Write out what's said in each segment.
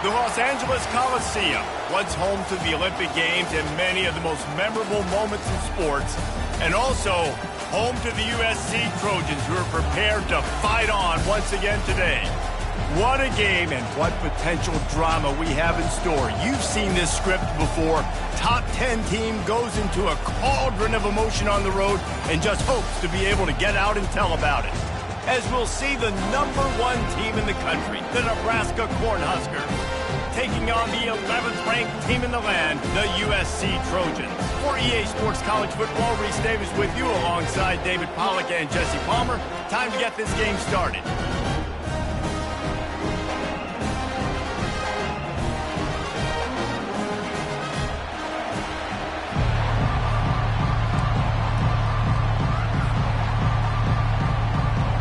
The Los Angeles Coliseum, once home to the Olympic Games and many of the most memorable moments in sports, and also home to the USC Trojans who are prepared to fight on once again today. What a game and what potential drama we have in store. You've seen this script before. Top 10 team goes into a cauldron of emotion on the road and just hopes to be able to get out and tell about it. As we'll see the #1 team in the country, the Nebraska Cornhuskers, taking on the 11th ranked team in the land, the USC Trojans. For EA Sports College Football, Reese Davis with you alongside David Pollack and Jesse Palmer. Time to get this game started.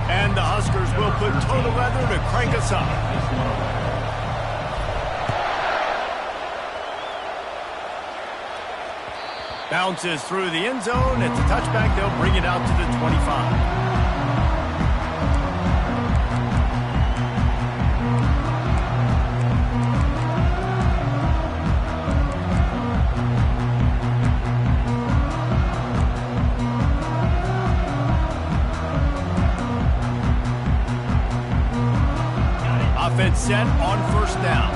And the Huskers will put total leather to crank us up. Bounces through the end zone. It's a touchback. They'll bring it out to the 25. Offense set on first down.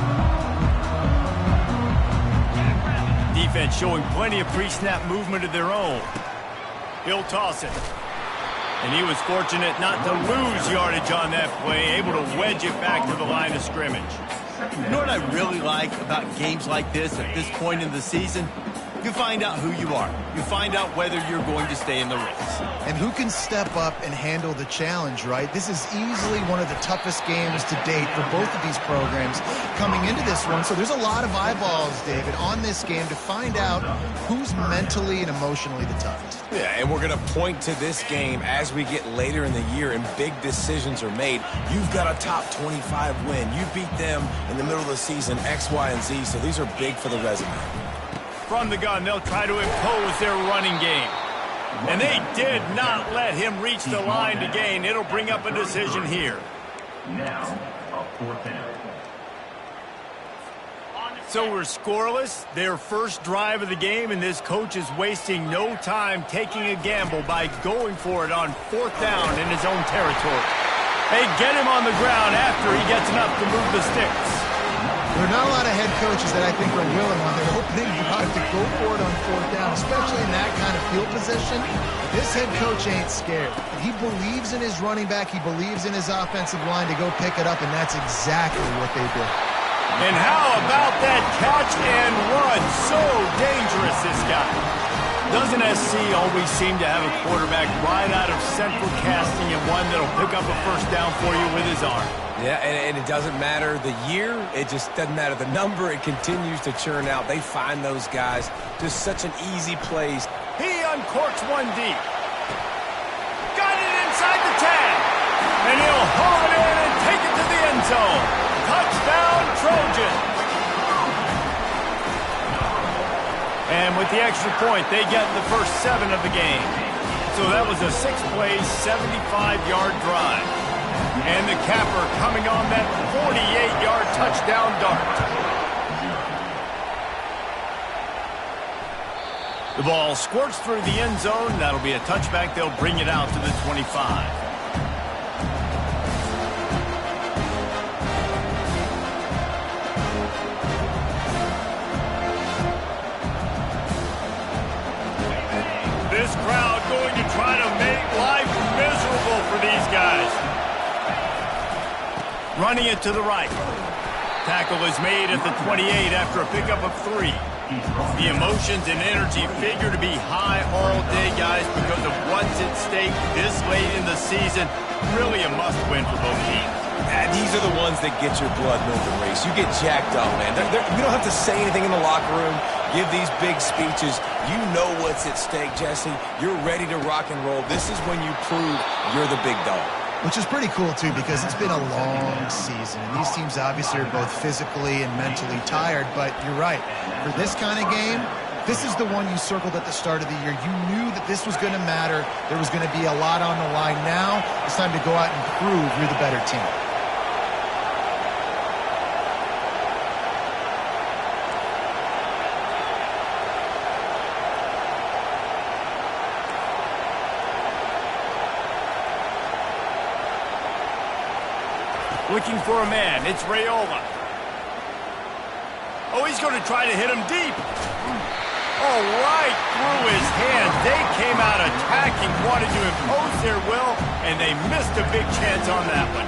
Defense showing plenty of pre-snap movement of their own. He'll toss it. And he was fortunate not to lose yardage on that play, able to wedge it back to the line of scrimmage. You know what I really like about games like this at this point in the season? You find out who you are. You find out whether you're going to stay in the race. And who can step up and handle the challenge, right? This is easily one of the toughest games to date for both of these programs coming into this one. So there's a lot of eyeballs, David, on this game to find out who's mentally and emotionally the toughest. Yeah, and we're going to point to this game as we get later in the year and big decisions are made. You've got a top 25 win. You beat them in the middle of the season, X, Y, and Z, so these are big for the resume. From the gun, they'll try to impose their running game. And they did not let him reach the line to gain. It'll bring up a decision here. Now, a 4th down. So we're scoreless. Their first drive of the game, and this coach is wasting no time taking a gamble by going for it on 4th down in his own territory. They get him on the ground after he gets enough to move the sticks. There are not a lot of head coaches that I think are willing on their opening drive to go for it on 4th down, especially in that kind of field position. This head coach ain't scared. He believes in his running back. He believes in his offensive line to go pick it up, and that's exactly what they did. And how about that catch and run? So dangerous, this guy. Doesn't SC always seem to have a quarterback right out of central casting and one that'll pick up a first down for you with his arm? Yeah, and it doesn't matter the year. It just doesn't matter the number. It continues to churn out. They find those guys. Just such an easy plays. He uncorks one deep. Got it inside the 10. And he'll haul it in and take it to the end zone. Touchdown, Trojan. And with the extra point, they get the first 7 of the game. So that was a 6-play, 75-yard drive. And the capper coming on that 48-yard touchdown dart. The ball squirts through the end zone. That'll be a touchback. They'll bring it out to the 25. This crowd going to try to make life miserable for these guys. Running it to the right. Tackle is made at the 28 after a pickup of 3. The emotions and energy figure to be high all day, guys, because of what's at stake this late in the season. Really a must-win for both teams. These are the ones that get your blood moving, Reese. You get jacked up, man. You don't have to say anything in the locker room. Give these big speeches. You know what's at stake, Jesse. You're ready to rock and roll. This is when you prove you're the big dog. Which is pretty cool, too, because it's been a long season. And these teams obviously are both physically and mentally tired. But you're right. For this kind of game, this is the one you circled at the start of the year. You knew that this was going to matter. There was going to be a lot on the line. Now it's time to go out and prove you're the better team. Looking for a man. It's Raiola. Oh, he's going to try to hit him deep. Oh, right through his hands. They came out attacking, wanted to impose their will, and they missed a big chance on that one.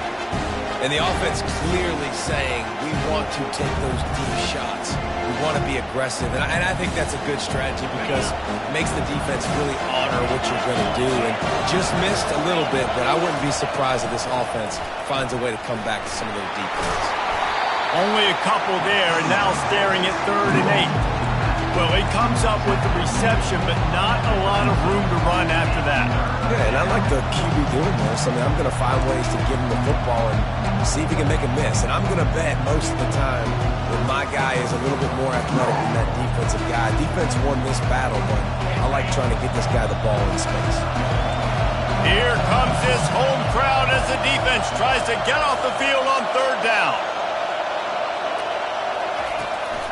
And the offense clearly saying, we want to take those deep shots. We want to be aggressive. And I think that's a good strategy because it makes the defense really honor what you're going to do. And just missed a little bit, but I wouldn't be surprised if this offense finds a way to come back to some of those deep points. Only a couple there, and now staring at 3rd and 8. Well, he comes up with the reception, but not a lot of room to run after that. Yeah, and I like the QB doing this. I mean, I'm going to find ways to give him the football and see if he can make a miss. And I'm going to bet most of the time that my guy is a little bit more athletic than that defensive guy. Defense won this battle, but I like trying to get this guy the ball in space. Here comes his home crowd as the defense tries to get off the field on 3rd down.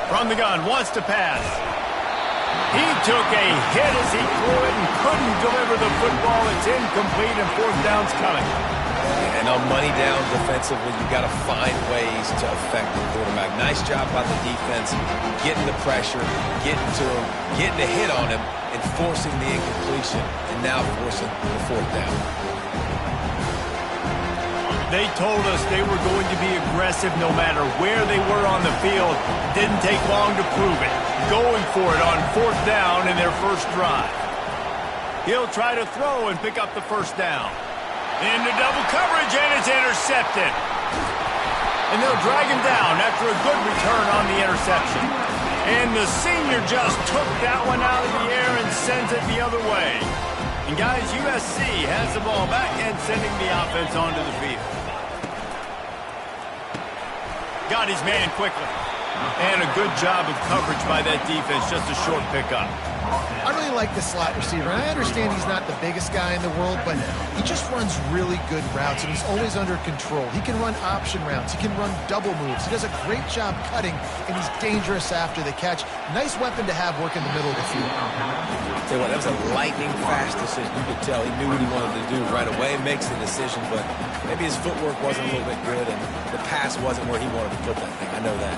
From the gun, wants to pass. He took a hit as he threw it and couldn't deliver the football. It's incomplete and 4th down's coming. And on money down defensively, you got to find ways to affect the quarterback. Nice job by the defense, getting the pressure, getting to him, getting a hit on him, and forcing the incompletion, and now forcing the 4th down. They told us they were going to be aggressive no matter where they were on the field. Didn't take long to prove it. Going for it on 4th down in their first drive. He'll try to throw and pick up the 1st down. Into double coverage, and it's intercepted. And they'll drag him down after a good return on the interception. And the senior just took that one out of the air and sends it the other way. And guys, USC has the ball back and sending the offense onto the field. Got his man quickly. And a good job of coverage by that defense, just a short pickup. I really like the slot receiver, and I understand he's not the biggest guy in the world, but he just runs really good routes, and he's always under control. He can run option routes. He can run double moves. He does a great job cutting, and he's dangerous after the catch. Nice weapon to have working the middle of the field. Tell you what, that was a lightning fast decision. You could tell he knew what he wanted to do right away. Makes the decision, but maybe his footwork wasn't a little bit good, and the pass wasn't where he wanted to put that thing. I know that.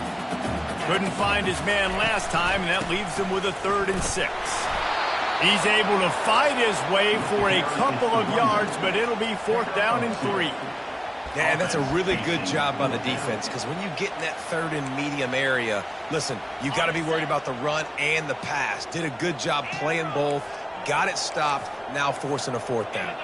Couldn't find his man last time, and that leaves him with a 3rd and 6. He's able to fight his way for a couple of yards, but it'll be 4th down and 3. Yeah, that's a really good job by the defense, because when you get in that 3rd and medium area, listen, you got to be worried about the run and the pass. Did a good job playing both, got it stopped, now forcing a 4th down.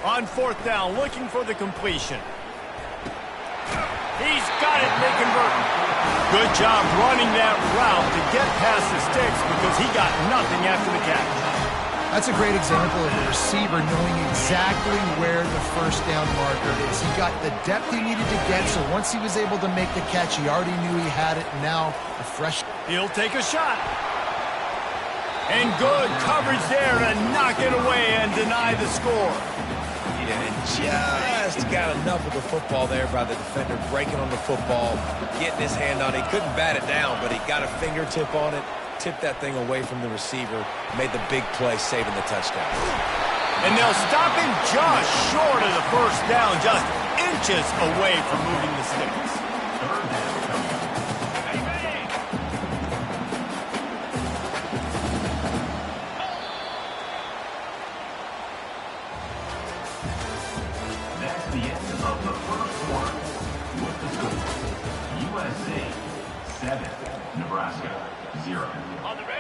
On 4th down, looking for the completion. He's got it, they convert. Good job running that route to get past the sticks because he got nothing after the catch. That's a great example of the receiver knowing exactly where the 1st down marker is. He got the depth he needed to get, so once he was able to make the catch, he already knew he had it, and now a fresh... He'll take a shot. And good coverage there to knock it away and deny the score. And just got enough of the football there by the defender, breaking on the football, getting his hand on it. He couldn't bat it down, but he got a fingertip on it, tipped that thing away from the receiver, made the big play, saving the touchdown. And they'll stop him just short of the 1st down, just inches away from moving the sticks.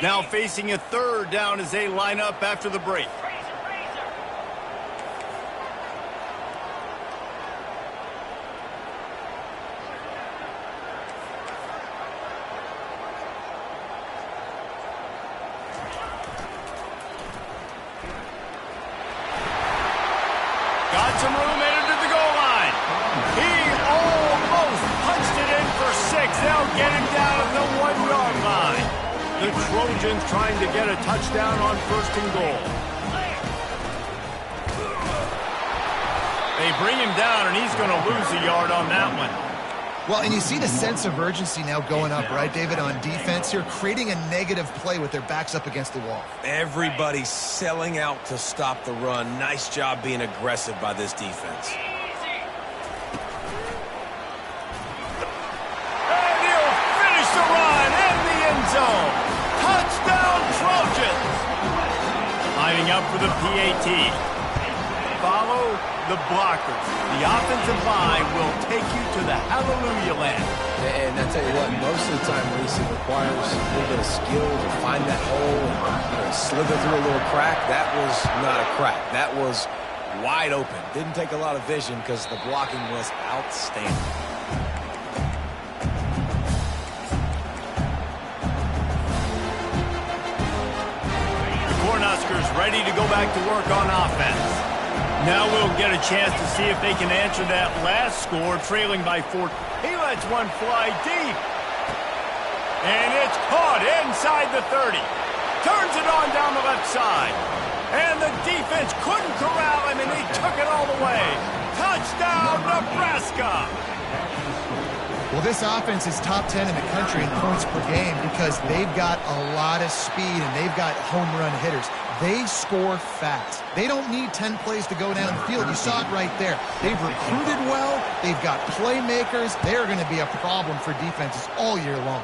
Now facing a 3rd down as they line up after the break. Got some room, headed to the goal line. He almost punched it in for 6. They'll get him down at the 1-yard line. The Trojans trying to get a touchdown on 1st and goal. They bring him down, and he's going to lose a yard on that one. Well, and you see the sense of urgency now going up, right, David, on defense here, creating a negative play with their backs up against the wall. Everybody's selling out to stop the run. Nice job being aggressive by this defense. And he'll finish the run in the end zone. Touchdown, Trojans! Lining up for the PAT. Follow the blockers. The offensive line will take you to the hallelujah land. And I tell you what, most of the time, Reese, it requires a little bit of skill to find that hole and slither through a little crack. That was not a crack. That was wide open. Didn't take a lot of vision because the blocking was outstanding. The Cornhuskers ready to go back to work on offense. Now we'll get a chance to see if they can answer that last score, trailing by 4. He lets one fly deep. And it's caught inside the 30. Turns it on down the left side. And the defense couldn't corral him, and he took it all the way. Touchdown, Nebraska! Well, this offense is top 10 in the country in points per game because they've got a lot of speed and they've got home run hitters. They score fast. They don't need 10 plays to go down the field. You saw it right there. They've recruited well. They've got playmakers. They're going to be a problem for defenses all year long.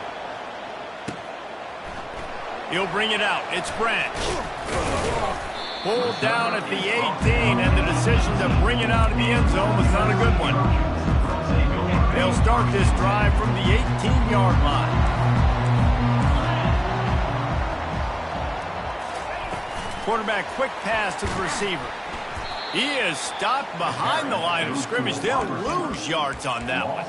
He'll bring it out. It's Branch. Pulled down at the 18, and the decision to bring it out of the end zone was not a good one. They'll start this drive from the 18-yard line. Quarterback quick pass to the receiver. He is stopped behind the line of scrimmage. They'll lose yards on that one.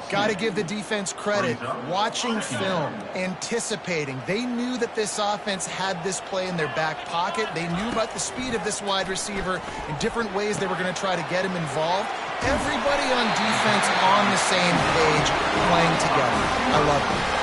Got to give the defense credit. Watching film, anticipating. They knew that this offense had this play in their back pocket. They knew about the speed of this wide receiver and different ways they were going to try to get him involved. Everybody on defense on the same page, playing together. I love it.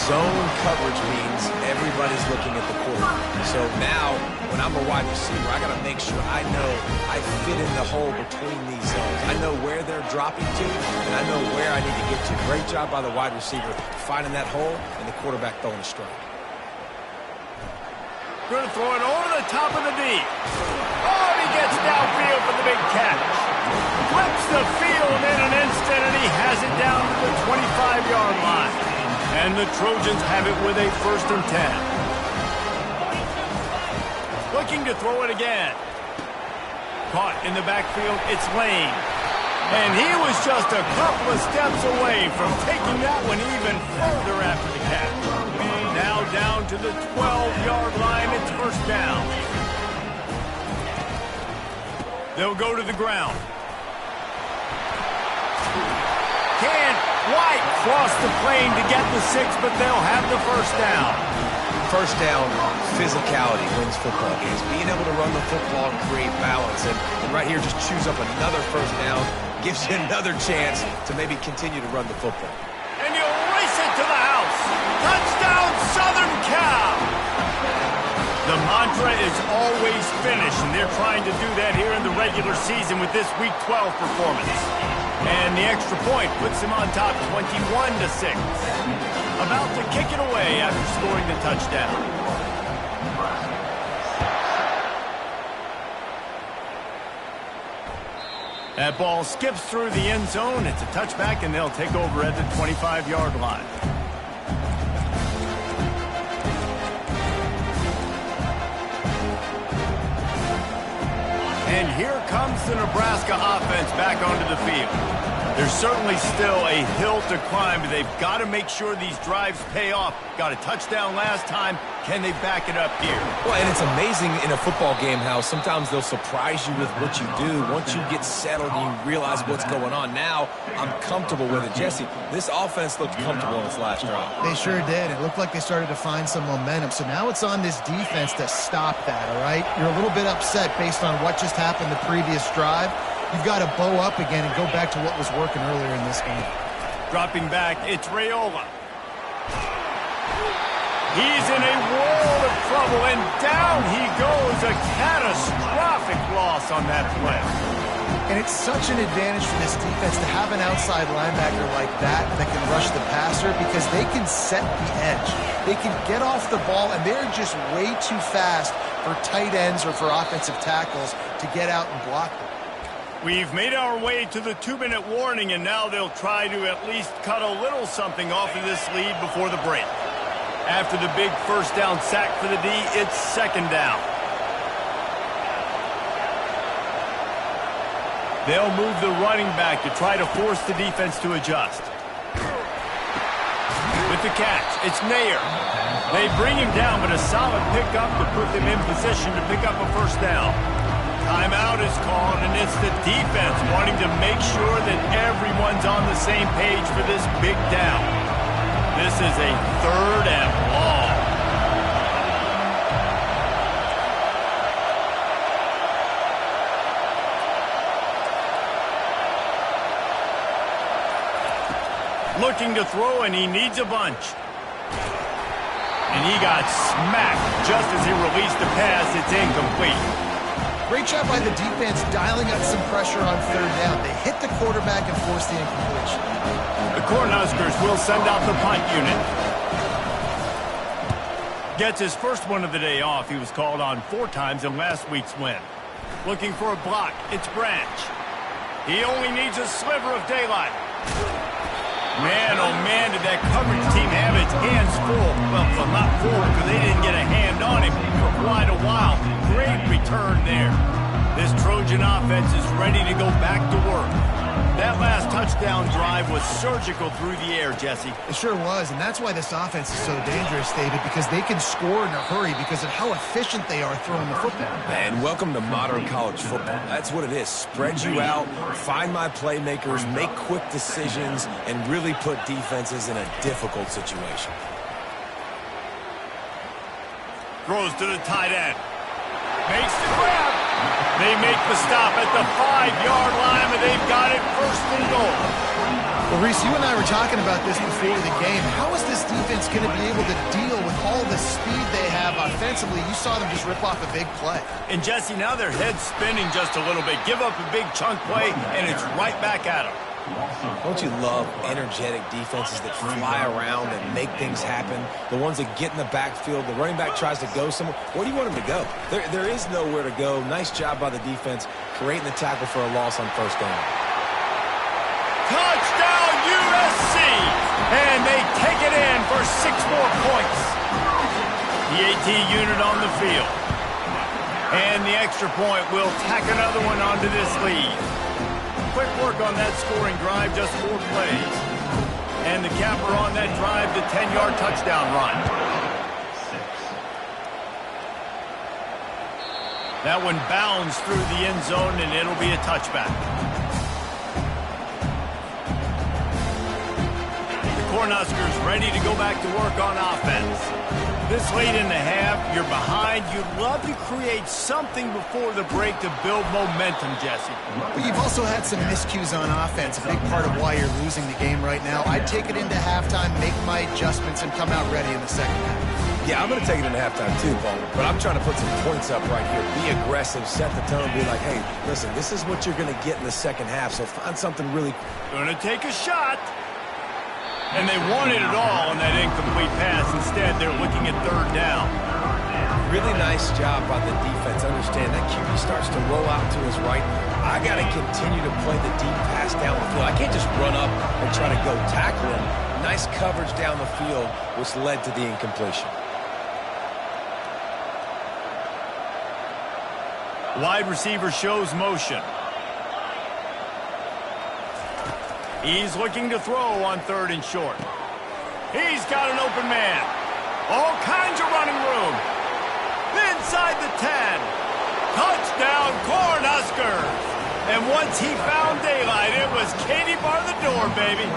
Zone coverage means everybody's looking at the quarterback. So now, when I'm a wide receiver, I got to make sure I know I fit in the hole between these zones. I know where they're dropping to, and I know where I need to get to. Great job by the wide receiver finding that hole, and the quarterback throwing a strike. Going to throw it over the top of the deep. Oh, he gets downfield for the big catch. Flips the field in an instant, and he has it down to the 25-yard line. And the Trojans have it with a 1st and 10. Looking to throw it again. Caught in the backfield, it's Lane. And he was just a couple of steps away from taking that one even further after the catch. Now down to the 12-yard line, it's 1st down. They'll go to the ground. White crossed the plane to get the 6, but they'll have the 1st down. 1st down, physicality wins football games. Being able to run the football and create balance. And right here, just choose up another 1st down. Gives you another chance to maybe continue to run the football. And he'll race it to the house. Touchdown, Southern Cal! The mantra is always finish, and they're trying to do that here in the regular season with this Week 12 performance. And the extra point puts him on top 21-6. About to kick it away after scoring the touchdown. That ball skips through the end zone. It's a touchback, and they'll take over at the 25-yard line. And here comes the Nebraska offense back onto the field. There's certainly still a hill to climb, but they've got to make sure these drives pay off. Got a touchdown last time. Can they back it up here? Well, and it's amazing in a football game how sometimes they'll surprise you with what you do. Once you get settled and you realize what's going on, now I'm comfortable with it. Jesse, this offense looked comfortable in its last drive. They sure did. It looked like they started to find some momentum. So now it's on this defense to stop that, all right? You're a little bit upset based on what just happened the previous drive. You've got to bow up again and go back to what was working earlier in this game. Dropping back, it's Raiola. He's in a world of trouble, and down he goes. A catastrophic loss on that play. And it's such an advantage for this defense to have an outside linebacker like that can rush the passer because they can set the edge. They can get off the ball, and they're just way too fast for tight ends or for offensive tackles to get out and block them. We've made our way to the 2-minute warning, and now they'll try to at least cut a little something off of this lead before the break. After the big first down sack for the D, it's second down. They'll move the running back to try to force the defense to adjust. With the catch, it's Nair. They bring him down, but a solid pickup to put them in position to pick up a first down. Timeout is called, and it's the defense wanting to make sure that everyone's on the same page for this big down. This is a 3rd and long. Looking to throw, and he needs a bunch. And he got smacked just as he released the pass. It's incomplete. Great job by the defense dialing up some pressure on 3rd down. They hit the quarterback and forced the incompletion. The Cornhuskers will send out the punt unit. Gets his first one of the day off. He was called on 4 times in last week's win. Looking for a block. It's Branch. He only needs a sliver of daylight. Man, oh man, did that coverage team have its hands full. Well, not full because they didn't get a hand on him for quite a while. Great return there. This Trojan offense is ready to go back to work. That last touchdown drive was surgical through the air, Jesse. It sure was, and that's why this offense is so dangerous, David, because they can score in a hurry because of how efficient they are throwing the football. And welcome to modern college football. That's what it is. Spread you out, find my playmakers, make quick decisions, and really put defenses in a difficult situation. Throws to the tight end. Makes the grab. They make the stop at the 5-yard line, and they've got it 1st and goal. Well, Reese, you and I were talking about this before the game. How is this defense going to be able to deal with all the speed they have offensively? You saw them just rip off a big play. And, Jesse, now their head's spinning just a little bit. Give up a big chunk play, and it's right back at them. Don't you love energetic defenses that fly around and make things happen? The ones that get in the backfield, the running back tries to go somewhere. Where do you want him to go? There is nowhere to go. Nice job by the defense creating the tackle for a loss on 1st down. Touchdown USC! And they take it in for 6 more points. The AT unit on the field. And the extra point will tack another one onto this lead. Quick work on that scoring drive, just 4 plays. And the capper on that drive, the 10-yard touchdown run. That one bounds through the end zone, and it'll be a touchback. The Cornhuskers ready to go back to work on offense. This late in the half, you're behind. You'd love to create something before the break to build momentum, Jesse. But you've also had some miscues on offense, a big part of why you're losing the game right now. I'd take it into halftime, make my adjustments, and come out ready in the second half. Yeah, I'm going to take it into halftime too, Paul. But I'm trying to put some points up right here. Be aggressive, set the tone, be like, hey, listen, this is what you're going to get in the second half, so find something really... Going to take a shot. And they wanted it all on that incomplete pass. Instead, they're looking at 3rd down. Really nice job by the defense. Understand that QB starts to roll out to his right. I got to continue to play the deep pass down the field. I can't just run up and try to go tackle him. Nice coverage down the field, which led to the incompletion. Wide receiver shows motion. He's looking to throw on 3rd and short. He's got an open man. All kinds of running room. Inside the 10. Touchdown, Cornhuskers. And once he found daylight, it was Katie bar the door, baby.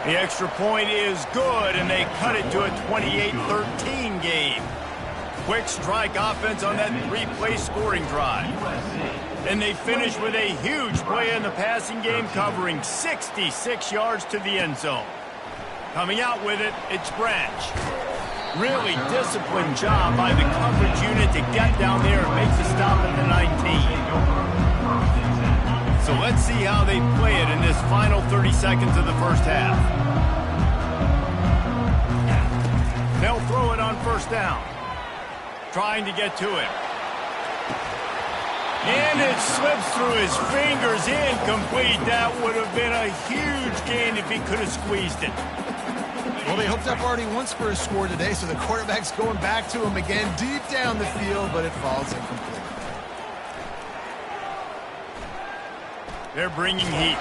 The extra point is good, and they cut it to a 28-13 game. Quick strike offense on that 3-play scoring drive. And they finish with a huge play in the passing game, covering 66 yards to the end zone. Coming out with it, it's Branch. Really disciplined job by the coverage unit to get down there and make the stop at the 19. So let's see how they play it in this final 30 seconds of the first half. They'll throw it on first down. Trying to get to him. And it slips through his fingers, incomplete. That would have been a huge gain if he could have squeezed it. Well, they hooked up already once for a score today, so the quarterback's going back to him again deep down the field, but it falls incomplete. They're bringing heat.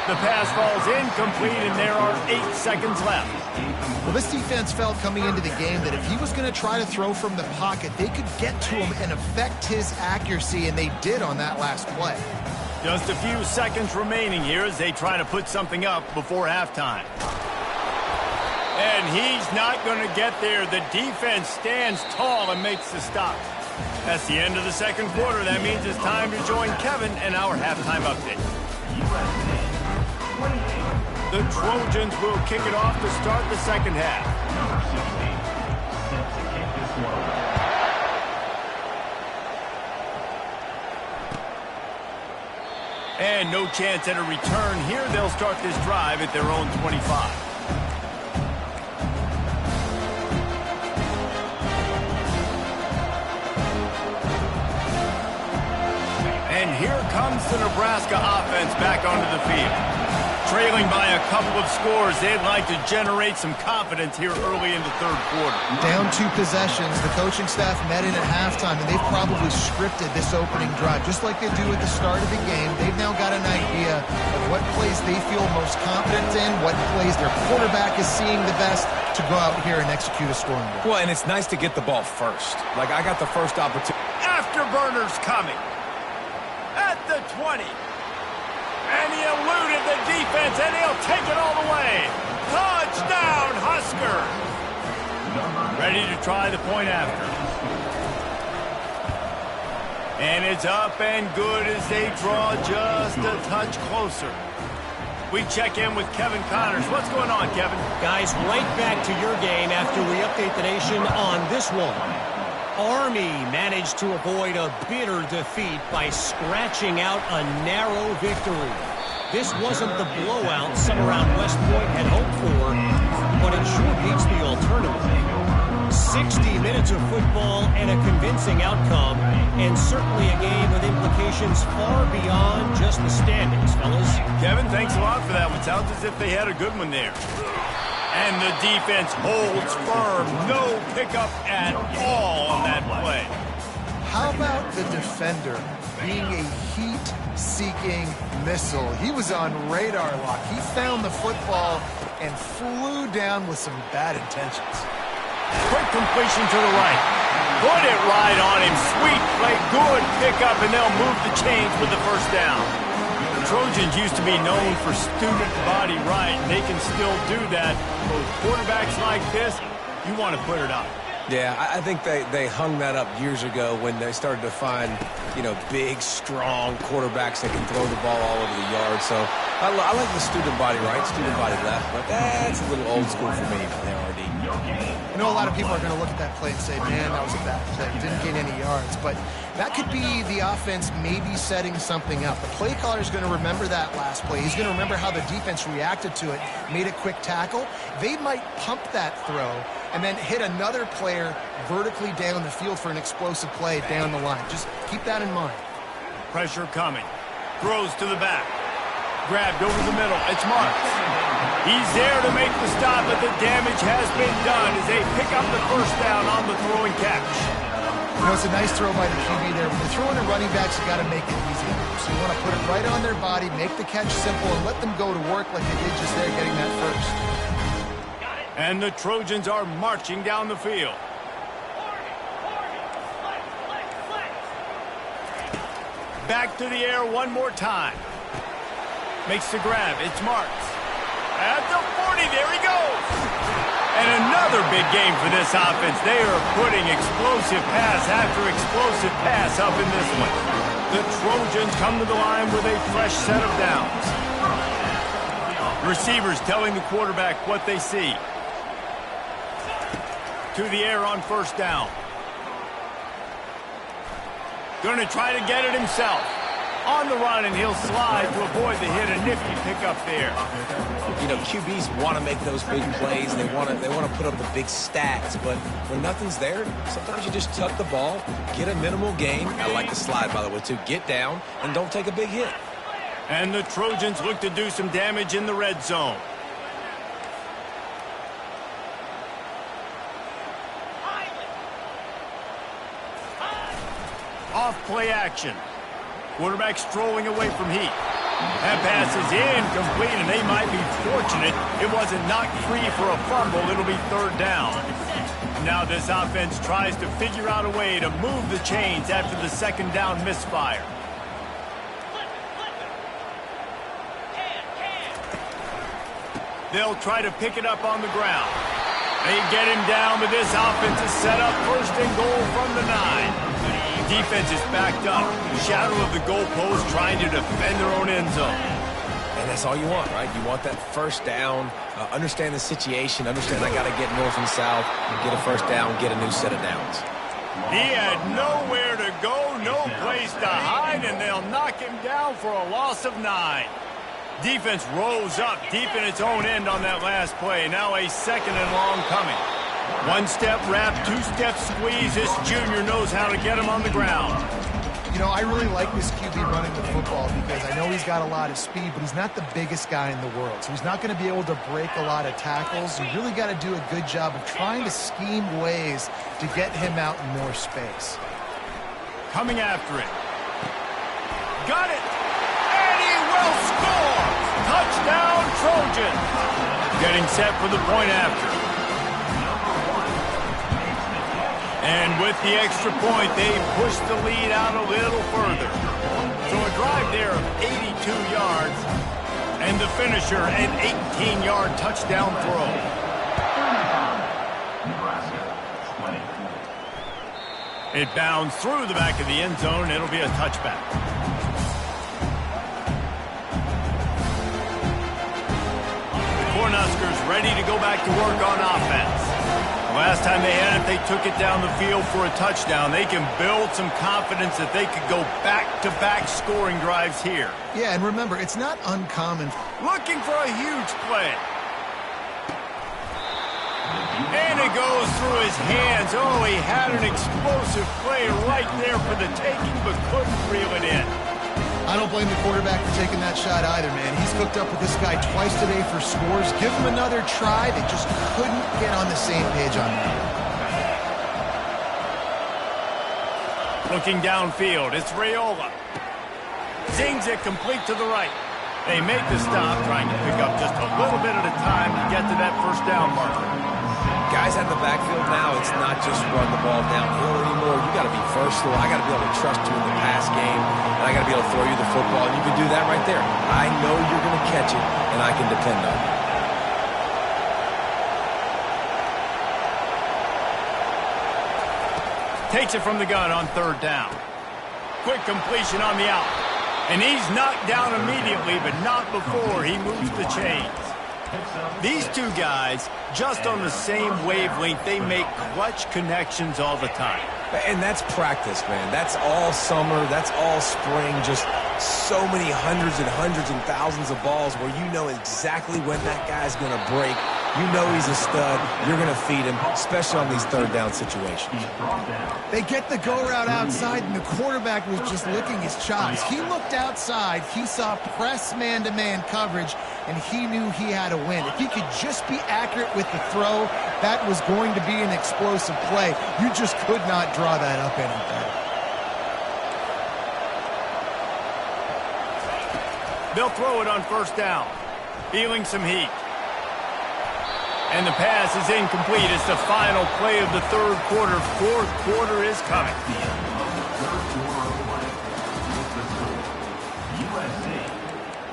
The pass falls incomplete, and there are 8 seconds left. Well, this defense felt coming into the game that if he was going to try to throw from the pocket, they could get to him and affect his accuracy, and they did on that last play. Just a few seconds remaining here as they try to put something up before halftime. And he's not going to get there. The defense stands tall and makes the stop. That's the end of the second quarter. That means it's time to join Kevin and our halftime update. The Trojans will kick it off to start the second half. Number 16, set to kick this one off. And no chance at a return here. They'll start this drive at their own 25. And here comes the Nebraska offense back onto the field. Trailing by a couple of scores, they'd like to generate some confidence here early in the third quarter. Down 2 possessions, the coaching staff met in at halftime, and they've probably scripted this opening drive. Just like they do at the start of the game, they've now got an idea of what plays they feel most confident in, what plays their quarterback is seeing the best to go out here and execute a scoring drive. Well, and it's nice to get the ball first. Like, I got the first opportunity. Afterburners coming. At the 20. And he eluded the defense, and he'll take it all the way. Touchdown, Husker. Ready to try the point after. And it's up and good as they draw just a touch closer. We check in with Kevin Connors. What's going on, Kevin? Guys, right back to your game after we update the nation on this one. Army managed to avoid a bitter defeat by scratching out a narrow victory. This wasn't the blowout some around West Point had hoped for, but it sure beats the alternative. 60 minutes of football and a convincing outcome, and certainly a game with implications far beyond just the standings, fellas. Kevin, thanks a lot for that one. Sounds as if they had a good one there. And the defense holds firm. No pickup at all on that play. How about the defender being a heat-seeking missile? He was on radar lock. He found the football and flew down with some bad intentions. Quick completion to the right. Put it right on him. Sweet play. Good pickup, and they'll move the chains with the first down. The Trojans used to be known for student body right. They can still do that. With quarterbacks like this, you want to put it up. Yeah, I think they hung that up years ago when they started to find, big, strong quarterbacks that can throw the ball all over the yard. So I like the student body right, student body left, but that's a little old school for me, RD. I know a lot of people are going to look at that play and say, man, that was a bad play. He didn't gain any yards. But that could be the offense maybe setting something up. The play caller is going to remember that last play. He's going to remember how the defense reacted to it, made a quick tackle. They might pump that throw and then hit another player vertically down the field for an explosive play down the line. Just keep that in mind. Pressure coming. Throws to the back. Grabbed over the middle. It's Marks. He's there to make the stop, but the damage has been done as they pick up the first down on the throwing catch. It's a nice throw by the QB there. When you're throwing to running backs, you got to make it easy. So you want to put it right on their body, make the catch simple, and let them go to work like they did just there getting that first. And the Trojans are marching down the field. Back to the air one more time. Makes the grab. It's Marks. At the 40, there he goes. And another big game for this offense. They are putting explosive pass after explosive pass up in this one. The Trojans come to the line with a fresh set of downs. The receivers telling the quarterback what they see. to the air on first down. Going to try to get it himself. On the run, and he'll slide to avoid the hit. A nifty pickup there. You know, QBs want to make those big plays. They want to put up the big stats. But when nothing's there, sometimes you just tuck the ball, get a minimal gain. I like the slide, by the way, too. Get down and don't take a big hit. And the Trojans look to do some damage in the red zone. Off play action. Quarterback strolling away from heat. That pass is incomplete, and they might be fortunate it wasn't knocked free for a fumble. It'll be third down. Now this offense tries to figure out a way to move the chains after the second down misfire. They'll try to pick it up on the ground. They get him down, but this offense is set up first and goal from the 9. Defense is backed up. Shadow of the goalpost trying to defend their own end zone. And that's all you want, right? You want that first down, understand the situation, understand I got to get north and south, get a first down, get a new set of downs. He had nowhere to go, no place to hide, and they'll knock him down for a loss of 9. Defense rose up deep in its own end on that last play. Now a second and long coming. One-step wrap, two-step squeeze. This junior knows how to get him on the ground. You know, I really like this QB running the football because I know he's got a lot of speed, but he's not the biggest guy in the world. So he's not going to be able to break a lot of tackles. You really got to do a good job of trying to scheme ways to get him out in more space. Coming after it. Got it! And he will score! Touchdown, Trojan! Getting set for the point after. And with the extra point, they push the lead out a little further. So a drive there of 82 yards, and the finisher an 18-yard touchdown throw. It bounds through the back of the end zone. It'll be a touchback. The Cornhuskers ready to go back to work on offense. Last time they had it, they took it down the field for a touchdown. They can build some confidence that they could go back-to-back scoring drives here. Yeah, and remember, it's not uncommon. Looking for a huge play. And it goes through his hands. Oh, he had an explosive play right there for the taking, but couldn't reel it in. I don't blame the quarterback for taking that shot either, man. He's hooked up with this guy twice today for scores. Give him another try. They just couldn't get on the same page on that. Looking downfield, it's Raiola. Zings it complete to the right. They make the stop, trying to pick up just a little bit at a time to get to that first down marker. Guys at the backfield now, it's not just run the ball downhill anymore. You got to be versatile. I got to be able to trust you in the pass game, and I got to be able to throw you the football, and you can do that right there. I know you're going to catch it, and I can depend on it. Takes it from the gun on third down. Quick completion on the out. And he's knocked down immediately, but not before he moves the chains. These two guys, just on the same wavelength, they make clutch connections all the time. And that's practice, man. That's all summer. That's all spring. Just so many hundreds and thousands of balls where you know exactly when that guy's going to break. You know he's a stud. You're going to feed him, especially on these third down situations. They get the go route outside, and the quarterback was just licking his chops. He looked outside. He saw press man-to-man coverage, and he knew he had to win. If he could just be accurate with the throw, that was going to be an explosive play. You just could not draw that up any better. They'll throw it on first down, feeling some heat. And the pass is incomplete. It's the final play of the third quarter. Fourth quarter is coming. USC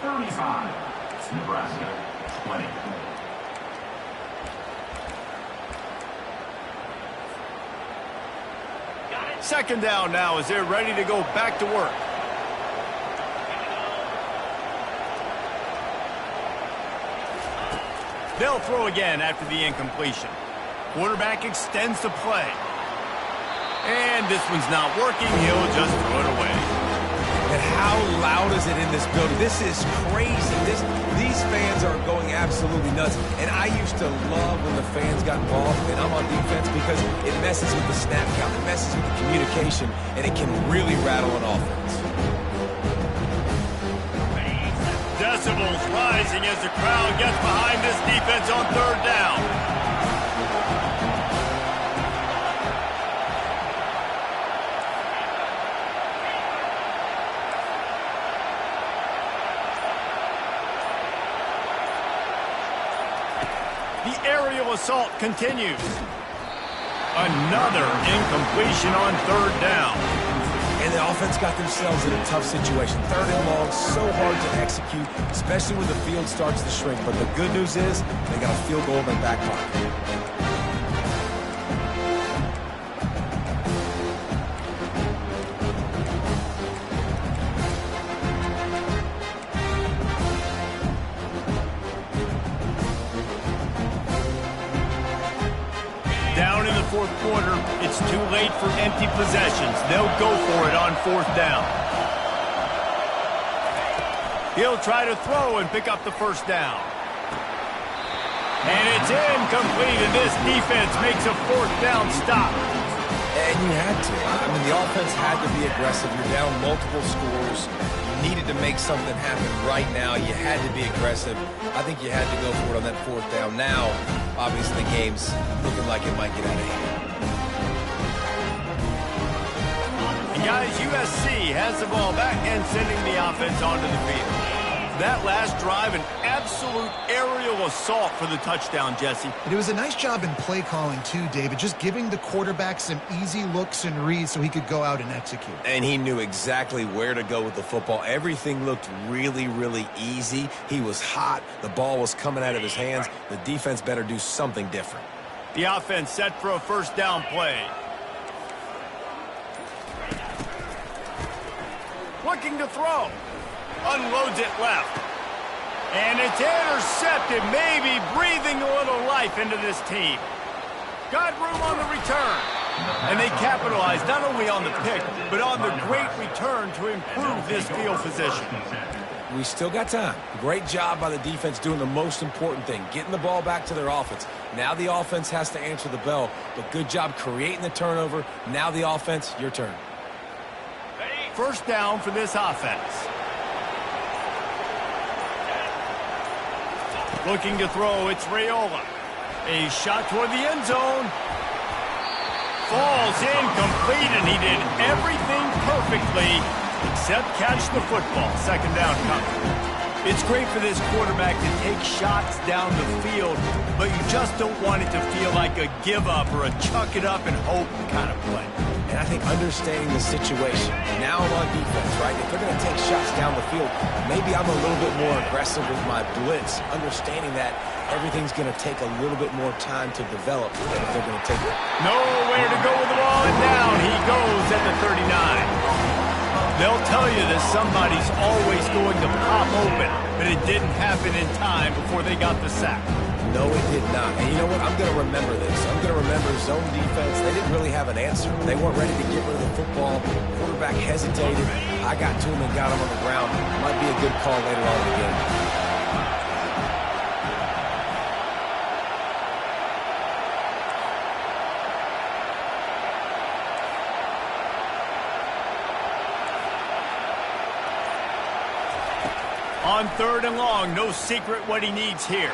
35, Nebraska 20. Second down now as they're ready to go back to work. They'll throw again after the incompletion. Quarterback extends the play. And this one's not working. He'll just throw it away. And how loud is it in this building? This is crazy. These fans are going absolutely nuts. And I used to love when the fans got involved and I'm on defense because it messes with the snap count, it messes with the communication, and it can really rattle an offense. Decibels rising as the crowd gets behind this defense on third down. The aerial assault continues. Another incompletion on third down. And the offense got themselves in a tough situation. Third and long, so hard to execute, especially when the field starts to shrink. But the good news is they got a field goal in their back pocket. Down in the fourth quarter, it's too late for empty possessions. They'll go for it on fourth down. He'll try to throw and pick up the first down. And it's incomplete, and this defense makes a fourth down stop. And you had to. I mean, the offense had to be aggressive. You're down multiple scores. You needed to make something happen right now. You had to be aggressive. I think you had to go for it on that fourth down. Now, obviously, the game's looking like it might get out of hand. And guys, USC has the ball back and sending the offense onto the field. That last drive, an absolute aerial assault for the touchdown, Jesse. And it was a nice job in play calling too, David, just giving the quarterback some easy looks and reads so he could go out and execute. And he knew exactly where to go with the football. Everything looked really, really easy. He was hot. The ball was coming out of his hands. The defense better do something different. The offense set for a first down play. Looking to throw. Unloads it left. And it's intercepted, maybe breathing a little life into this team. Got room on the return. And they capitalized not only on the pick, but on the great return to improve this field position. We still got time. Great job by the defense doing the most important thing, getting the ball back to their offense. Now the offense has to answer the bell, but good job creating the turnover. Now the offense, your turn. First down for this offense. Looking to throw, it's Raiola. A shot toward the end zone. Falls incomplete, and he did everything perfectly except catch the football. Second down coming. It's great for this quarterback to take shots down the field, but you just don't want it to feel like a give-up or a chuck-it-up and hope kind of play. And I think understanding the situation, now I'm on defense, right? If they're going to take shots down the field, maybe I'm a little bit more aggressive with my blitz, understanding that everything's going to take a little bit more time to develop if they're going to take it. Nowhere to go with the ball, and down he goes at the 39. They'll tell you that somebody's always going to pop open, but it didn't happen in time before they got the sack. No, it did not. And you know what? I'm going to remember this. I'm going to remember zone defense. They didn't really have an answer. They weren't ready to get rid of the football. Quarterback hesitated. I got to him and got him on the ground. Might be a good call later on in the game. On third and long, no secret what he needs here.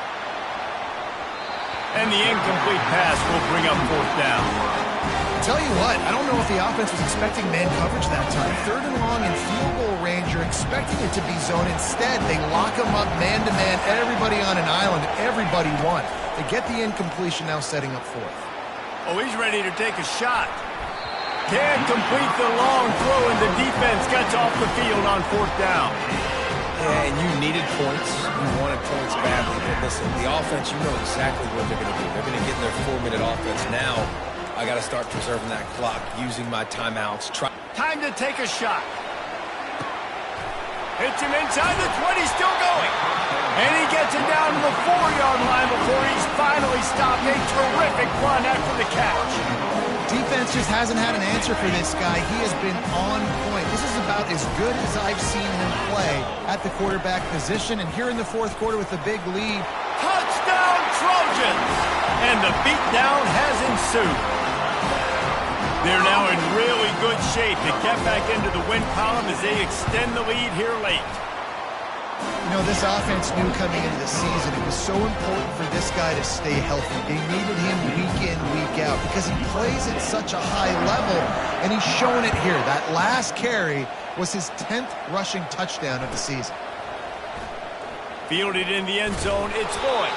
And the incomplete pass will bring up fourth down. Tell you what, I don't know if the offense was expecting man coverage that time. Third and long in field goal range, you're expecting it to be zone. Instead, they lock them up man-to-man, everybody on an island, everybody won. They get the incompletion, now setting up fourth. Oh, he's ready to take a shot. Can't complete the long throw, and the defense gets off the field on fourth down. Yeah, and you needed points. You wanted points badly. But listen, the offense, you know exactly what they're going to do. They're going to get in their 4-minute offense. Now, I got to start preserving that clock, using my timeouts. Time to take a shot. Hits him inside the 20, still going. And he gets it down to the 4-yard line before he's finally stopped. A terrific run offense just hasn't had an answer for this guy. He has been on point. This is about as good as I've seen him play at the quarterback position. And here in the fourth quarter with the big lead. Touchdown, Trojans! And the beatdown has ensued. They're now in really good shape to get back into the win column as they extend the lead here late. You know, this offense knew coming into the season it was so important for this guy to stay healthy. They needed him week in, week out because he plays at such a high level, and he's shown it here. That last carry was his 10th rushing touchdown of the season. Fielded in the end zone, it's Lloyd.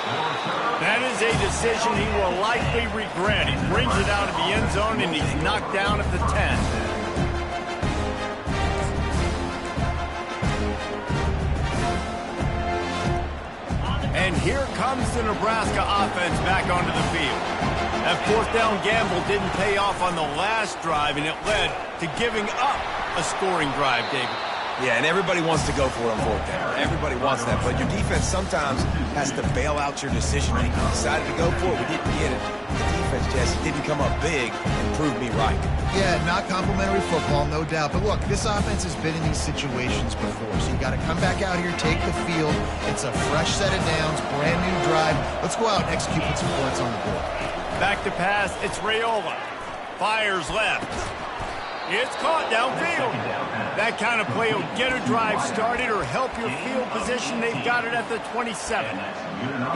That is a decision he will likely regret. He brings it out of the end zone, and he's knocked down at the 10. And here comes the Nebraska offense back onto the field. That fourth down gamble didn't pay off on the last drive, and it led to giving up a scoring drive, David. Yeah, and everybody wants to go for it on fourth down. Everybody wants that, but your defense sometimes has to bail out your decision making. You decided to go for it, we didn't get it. The defense, Jesse, didn't come up big and prove me right. Yeah, not complimentary football, no doubt. But look, this offense has been in these situations before, so you got to come back out here, take the field. It's a fresh set of downs, brand new drive. Let's go out and execute with some points on the board. Back to pass, it's Raiola. Fires left. It's caught downfield. That kind of play will get a drive started or help your field position. They've got it at the 27.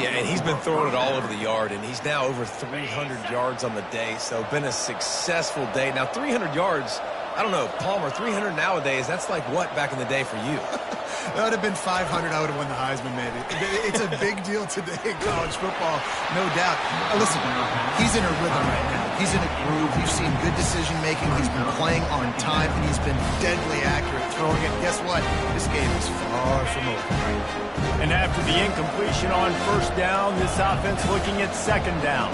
Yeah, and he's been throwing it all over the yard, and he's now over 300 yards on the day, so been a successful day. Now, 300 yards, I don't know, Palmer, 300 nowadays, that's like what back in the day for you? That would have been 500. I would have won the Heisman, maybe. It's a big deal today in college football, no doubt. Listen, he's in a rhythm right now. He's in a groove. You've seen good decision-making. He's been playing on time, and he's been deadly accurate throwing it. Guess what? This game is far from over. And after the incompletion on first down, this offense looking at second down.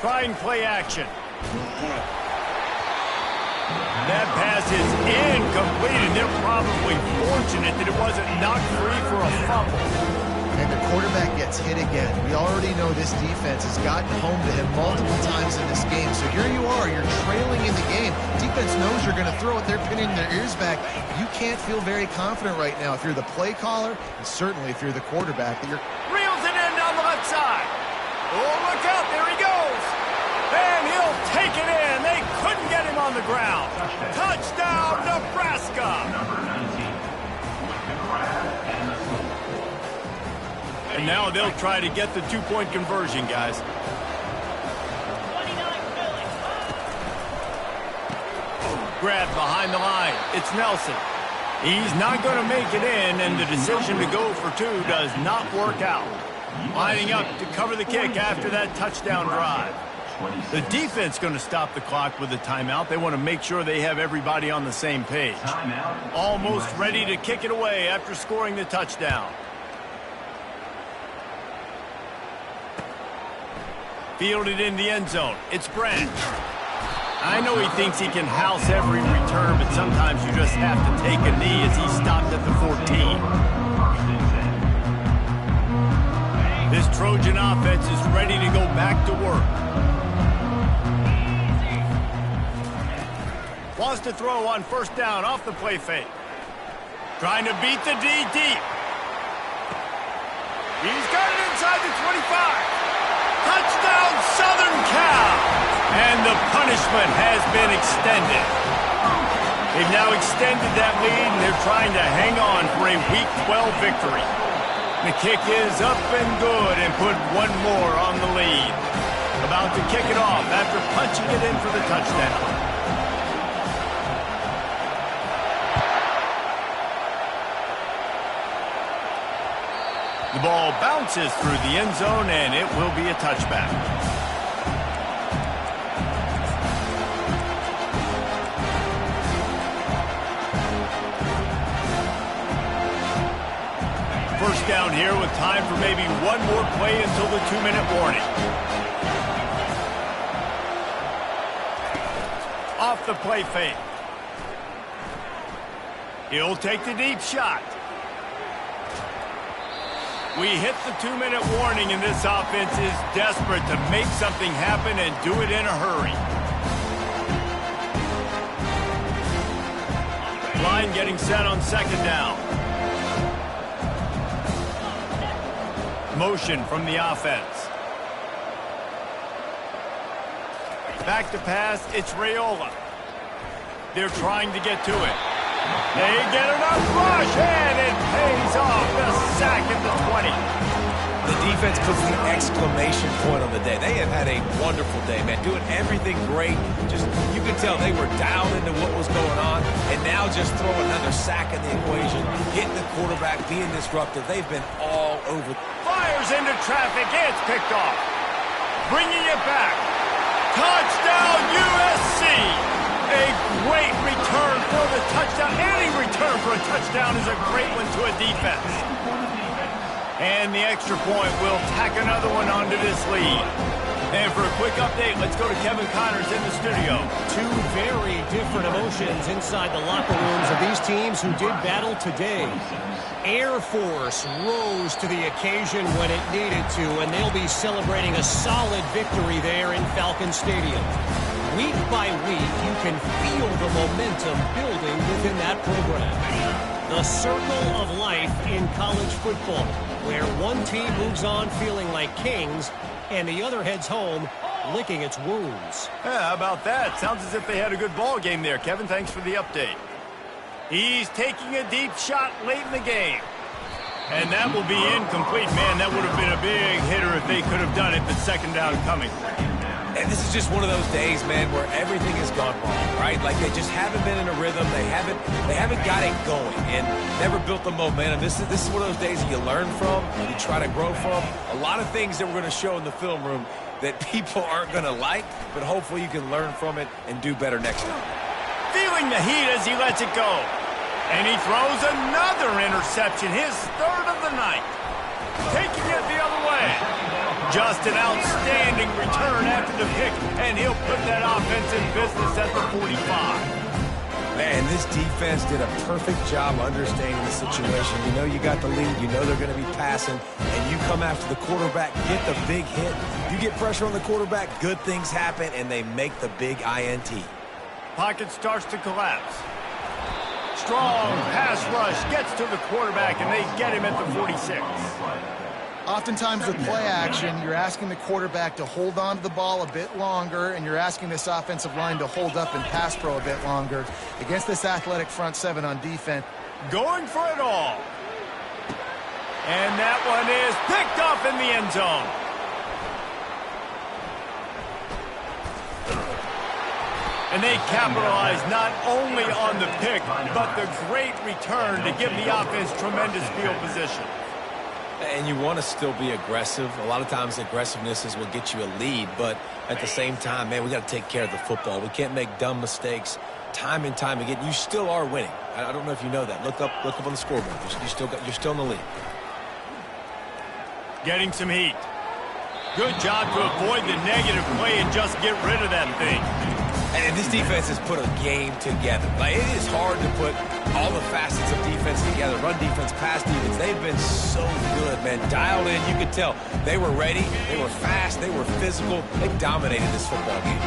Try and play action. That pass is incomplete, and they're probably fortunate that it wasn't knocked free for a fumble. And the quarterback gets hit again. We already know this defense has gotten home to him multiple times in this game. So here you are, you're trailing in the game. Defense knows you're going to throw it. They're pinning their ears back. You can't feel very confident right now if you're the play caller, and certainly if you're the quarterback. That you're reels it in down the left side. Oh, look out, there he goes. And he'll take it in. They couldn't get him on the ground. Touchdown, Nebraska. And now they'll try to get the two-point conversion, guys. Grab behind the line. It's Nelson. He's not going to make it in, and the decision to go for two does not work out. Lining up to cover the kick after that touchdown drive. The defense going to stop the clock with a timeout. They want to make sure they have everybody on the same page. Almost ready to kick it away after scoring the touchdown. Fielded in the end zone. It's Branch. I know he thinks he can house every return, but sometimes you just have to take a knee as he stopped at the 14. This Trojan offense is ready to go back to work. Wants to throw on first down off the play fake. Trying to beat the D deep. He's got it inside the 25. Touchdown, Southern Cal. And the punishment has been extended. They've now extended that lead, and they're trying to hang on for a Week 12 victory. The kick is up and good and put one more on the lead. About to kick it off after punching it in for the touchdown. The ball bounces through the end zone, and it will be a touchback. First down here with time for maybe one more play until the 2-minute warning. Off the play fake. He'll take the deep shot. We hit the 2-minute warning, and this offense is desperate to make something happen and do it in a hurry. Line getting set on second down. Motion from the offense. Back to pass, it's Raiola. They're trying to get to it. They get enough rush, and it pays off. The sack at the 20. The defense puts the exclamation point on the day. They have had a wonderful day, man. Doing everything great. Just, you could tell they were down into what was going on, and now just throw another sack in the equation, hitting the quarterback, being disruptive. They've been all over. Fires into traffic. It's picked off. Bringing it back. Touchdown, USC. A great return for the touchdown. Any return for a touchdown is a great one to a defense. And the extra point will tack another one onto this lead. And for a quick update, let's go to Kevin Connors in the studio. Two very different emotions inside the locker rooms of these teams who did battle today. Air Force rose to the occasion when it needed to, and they'll be celebrating a solid victory there in Falcon Stadium. Week by week, you can feel the momentum building within that program. The circle of life in college football, where one team moves on feeling like kings, and the other heads home licking its wounds. Yeah, how about that? Sounds as if they had a good ball game there. Kevin, thanks for the update. He's taking a deep shot late in the game. And that will be incomplete. Man, that would have been a big hitter if they could have done it, but second down coming. And this is just one of those days, man, where everything has gone wrong, right? Like they just haven't been in a rhythm. They haven't got it going and never built the momentum. This is one of those days that you learn from, you try to grow from. A lot of things that we're going to show in the film room that people aren't going to like, but hopefully you can learn from it and do better next time. Feeling the heat as he lets it go. And he throws another interception, his third of the night. Taking it the other way. Just an outstanding return after the pick, and he'll put that offense in business at the 45. Man, this defense did a perfect job understanding the situation. You know you got the lead. You know they're going to be passing, and you come after the quarterback, get the big hit. You get pressure on the quarterback, good things happen, and they make the big INT. Pocket starts to collapse. Strong pass rush gets to the quarterback, and they get him at the 46. Oftentimes with play action, you're asking the quarterback to hold on to the ball a bit longer, and you're asking this offensive line to hold up and pass pro a bit longer against this athletic front seven on defense. Going for it all. And that one is picked off in the end zone. And they capitalize not only on the pick, but the great return to give the offense tremendous field position. And you want to still be aggressive. A lot of times aggressiveness is what gets you a lead, but at the same time, man, we got to take care of the football. We can't make dumb mistakes time and time again. You still are winning. I don't know if you know that. Look up on the scoreboard. You're still in the lead. Getting some heat. Good job to avoid the negative play and just get rid of that thing. And this defense has put a game together. Like, it is hard to put all the facets of defense together. Run defense, pass defense. They've been so good, man. Dialed in. You could tell they were ready. They were fast. They were physical. They dominated this football game.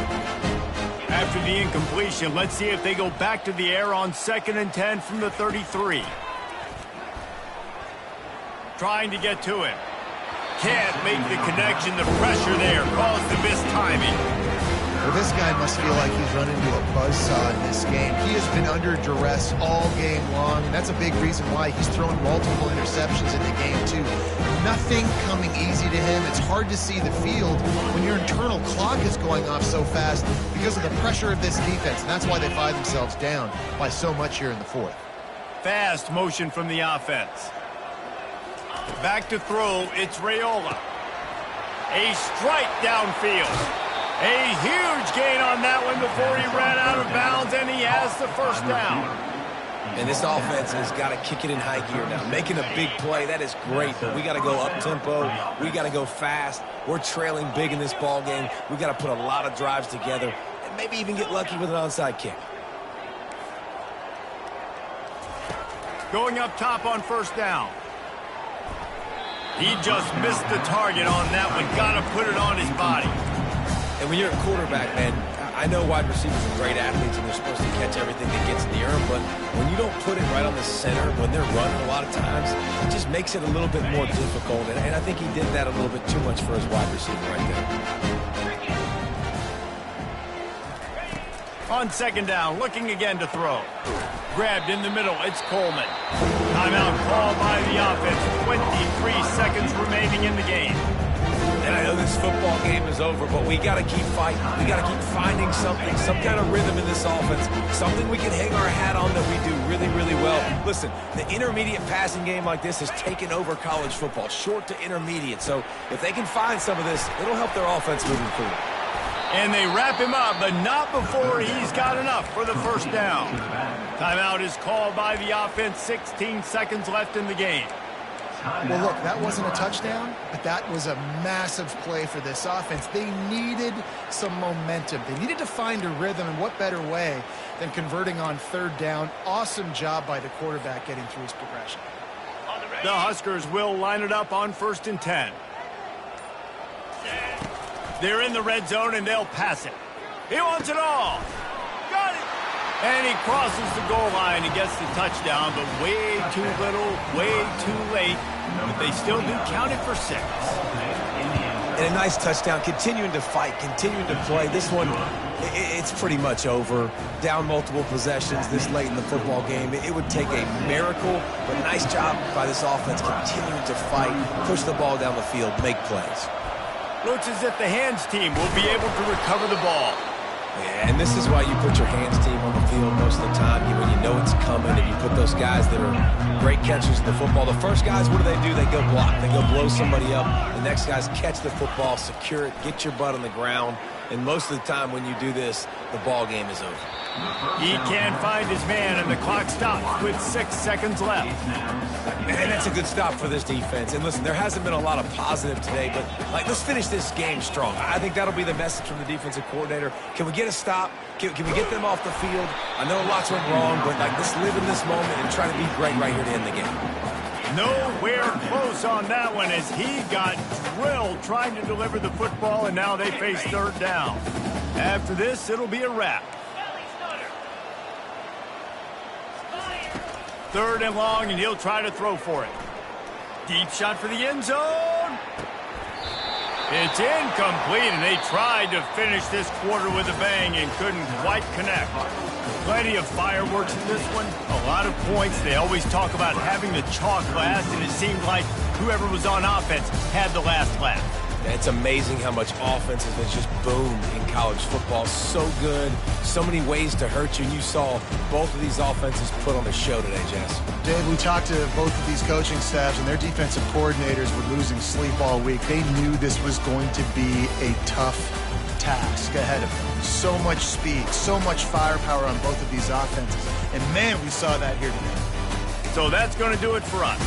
After the incompletion, let's see if they go back to the air on 2nd and 10 from the 33. Trying to get to it. Can't make the connection. The pressure there caused the missed timing. Well, this guy must feel like he's run into a buzzsaw in this game. He has been under duress all game long, and that's a big reason why he's thrown multiple interceptions in the game, too. Nothing coming easy to him. It's hard to see the field when your internal clock is going off so fast because of the pressure of this defense, and that's why they find themselves down by so much here in the fourth. Fast motion from the offense. Back to throw, it's Raiola. A strike downfield. A huge gain on that one before he ran out of bounds, and he has the first down. And this offense has got to kick it in high gear now. Making a big play, that is great, but we got to go up-tempo. We got to go fast. We're trailing big in this ball game. We got to put a lot of drives together and maybe even get lucky with an onside kick. Going up top on first down. He just missed the target on that one. Got to put it on his body. And when you're a quarterback, man, I know wide receivers are great athletes and they're supposed to catch everything that gets near them, but when you don't put it right on the center, when they're running a lot of times, it just makes it a little bit more difficult. And I think he did that a little bit too much for his wide receiver right there. On second down, looking again to throw. Grabbed in the middle, it's Coleman. Timeout called by the offense. 23 seconds remaining in the game. And I know this football game is over, but we got to keep fighting. We got to keep finding something, some kind of rhythm in this offense, something we can hang our hat on that we do really, really well. Listen, the intermediate passing game like this has taken over college football, short to intermediate. So if they can find some of this, it'll help their offense moving forward. And they wrap him up, but not before he's got enough for the first down. Timeout is called by the offense. 16 seconds left in the game. Well, look, that wasn't a touchdown, but that was a massive play for this offense. They needed some momentum. They needed to find a rhythm, and what better way than converting on third down. Awesome job by the quarterback getting through his progression. The Huskers will line it up on 1st and 10. They're in the red zone, and they'll pass it. He wants it all. Got it. And he crosses the goal line and gets the touchdown, but way too little, way too late. But they still do count it for 6. And a nice touchdown, continuing to fight, continuing to play. This one, it's pretty much over. Down multiple possessions this late in the football game. It would take a miracle, but nice job by this offense continuing to fight, push the ball down the field, make plays. Looks as if the hands team will be able to recover the ball. Yeah, and this is why you put your hands team on the field most of the time. When you know it's coming and you put those guys that are great catchers of the football. The first guys, what do? They go block. They go blow somebody up. The next guys catch the football, secure it, get your butt on the ground. And most of the time when you do this, the ball game is over. He can't find his man, and the clock stops with 6 seconds left. And that's a good stop for this defense. And listen, there hasn't been a lot of positive today, but let's finish this game strong. I think that'll be the message from the defensive coordinator. Can we get a stop? Can we get them off the field? I know lots went wrong, but let's live in this moment and try to be great right here to end the game. Nowhere close on that one as he got drilled trying to deliver the football, and now they face third down. After this, it'll be a wrap. 3rd and long, and he'll try to throw for it. Deep shot for the end zone. It's incomplete, and they tried to finish this quarter with a bang and couldn't quite connect. Plenty of fireworks in this one. A lot of points. They always talk about having the chalk last, and it seemed like whoever was on offense had the last laugh. It's amazing how much offense has just boomed in college football. So good. So many ways to hurt you. And you saw both of these offenses put on a show today, Jess. Dave, we talked to both of these coaching staffs, and their defensive coordinators were losing sleep all week. They knew this was going to be a tough task ahead of them. So much speed, so much firepower on both of these offenses. And, man, we saw that here today. So that's going to do it for us.